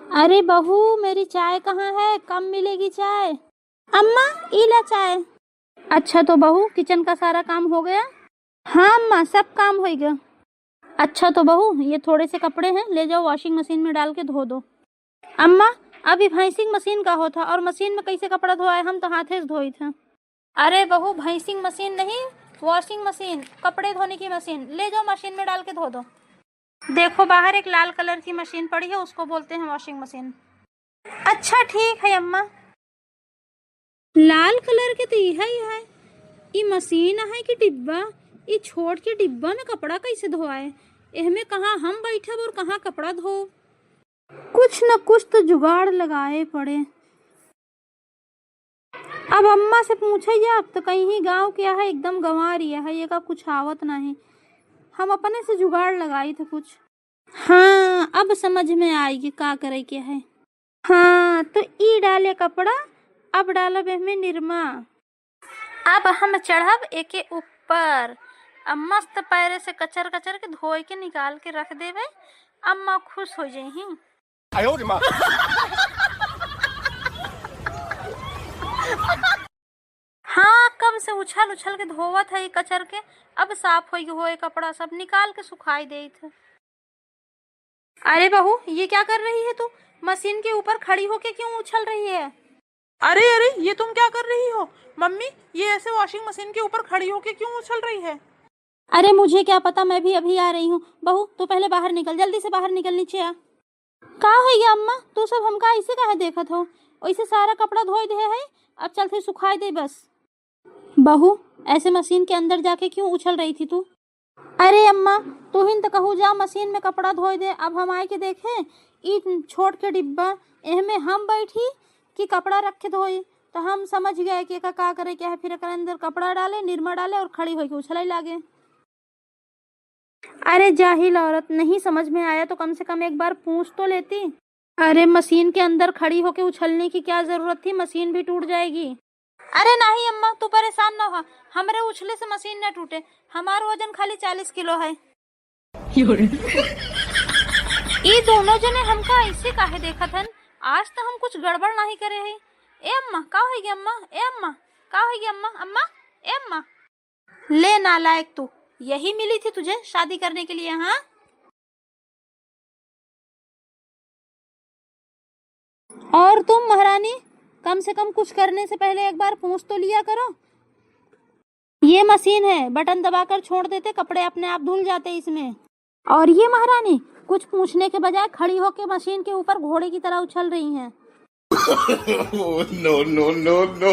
अरे बहू, मेरी चाय कहाँ है? कब मिलेगी चाय? अम्मा, ई ला चाय। अच्छा तो बहू, किचन का सारा काम हो गया? हाँ अम्मा, सब काम हो गया। अच्छा तो बहू, ये थोड़े से कपड़े हैं, ले जाओ वॉशिंग मशीन में डाल के धो दो। अम्मा, अभी भैंसिंग मशीन का होता और मशीन में कैसे कपड़ा धोआए? हम तो हाथे से धोई थे। अरे बहू, भैंसिंग मशीन नहीं, वॉशिंग मशीन, कपड़े धोने की मशीन। ले जाओ मशीन में डाल के धो दो। देखो बाहर एक लाल कलर की मशीन पड़ी है, उसको बोलते हैं वॉशिंग मशीन। अच्छा ठीक है अम्मा। लाल कलर के तो यही है। ये मशीन है कि डिब्बा? ये छोड़ के डिब्बा में कपड़ा कैसे धोआए? इसमें कहाँ हम बैठे और कहाँ कपड़ा धो। कुछ न कुछ तो जुगाड़ लगाए पड़े। अब अम्मा से पूछे जा, अब तो कहीं गांव क्या है, एकदम गंवा रही है ये का कुछ आवत नहीं। हम अपने से जुगाड़ लगाई थे कुछ। हाँ, अब समझ में आएगी का करे क्या है। हाँ तो ई डाले कपड़ा, अब डालब में निरमा। अब हम चढ़ब एके ऊपर। अब मस्त पैरे से कचर कचर के धोए के निकाल के रख देवे। अम्मा खुश हो जाही। हाँ, कब से उछल उछल के धोवत है कचर के, अब साफ होए कपड़ा सब निकाल के सुखाई दे थे। अरे बहू, ये क्या कर रही है तू? मशीन के ऊपर खड़ी होके क्यों उछल रही है? अरे अरे, ये तुम क्या कर रही हो मम्मी? ये ऐसे वॉशिंग मशीन के ऊपर खड़ी होके क्यों उछल रही है? अरे मुझे क्या पता, मैं भी अभी आ रही हूँ। बहू तू पहले बाहर निकल, जल्दी से बाहर निकल, नीचे आ। का है ये अम्मा, तू सब हमका ऐसे काहे देखत हो? वैसे सारा कपड़ा धोए दे है, अब चल फिर सुखाई दे बस। बहू, ऐसे मशीन के अंदर जाके क्यों उछल रही थी तू? अरे अम्मा, तू ही तो कहू जा मशीन में कपड़ा धोए दे, अब हम आए के देखे ई छोड़ के डिब्बा, एहमे हम बैठी कि कपड़ा रख के धोई, तो हम समझ गए कि का करे क्या है। फिर अंदर कपड़ा डाले, निरमा डाले और खड़ी होके उछल लागे। अरे जाहिल औरत, नहीं समझ में आया तो कम से कम एक बार पूछ तो लेती। अरे मशीन के अंदर खड़ी होके उछलने की क्या जरूरत थी? मशीन भी टूट जाएगी। अरे नहीं अम्मा, तू परेशान ना हो, हमारे उछले से मशीन न टूटे। हमारा वजन खाली 40 किलो है। ये दोनों जने हमका ऐसे काहे देखत हन? आज तो हम कुछ गड़बड़ नहीं करे हैं। ए अम्मा, का होगी अम्मा? ए अम्मा, का होगी अम्मा? अम्मा, ए अम्मा। ले नालायक, तू यही मिली थी तुझे शादी करने के लिए? हाँ, और तुम महारानी, कम से कम कुछ करने से पहले एक बार पूछ तो लिया करो। ये मशीन है, बटन दबाकर छोड़ देते, कपड़े अपने आप धुल जाते इसमें। और ये महारानी कुछ पूछने के बजाय खड़ी होकर मशीन के ऊपर घोड़े की तरह उछल रही हैं। No, no, no, no.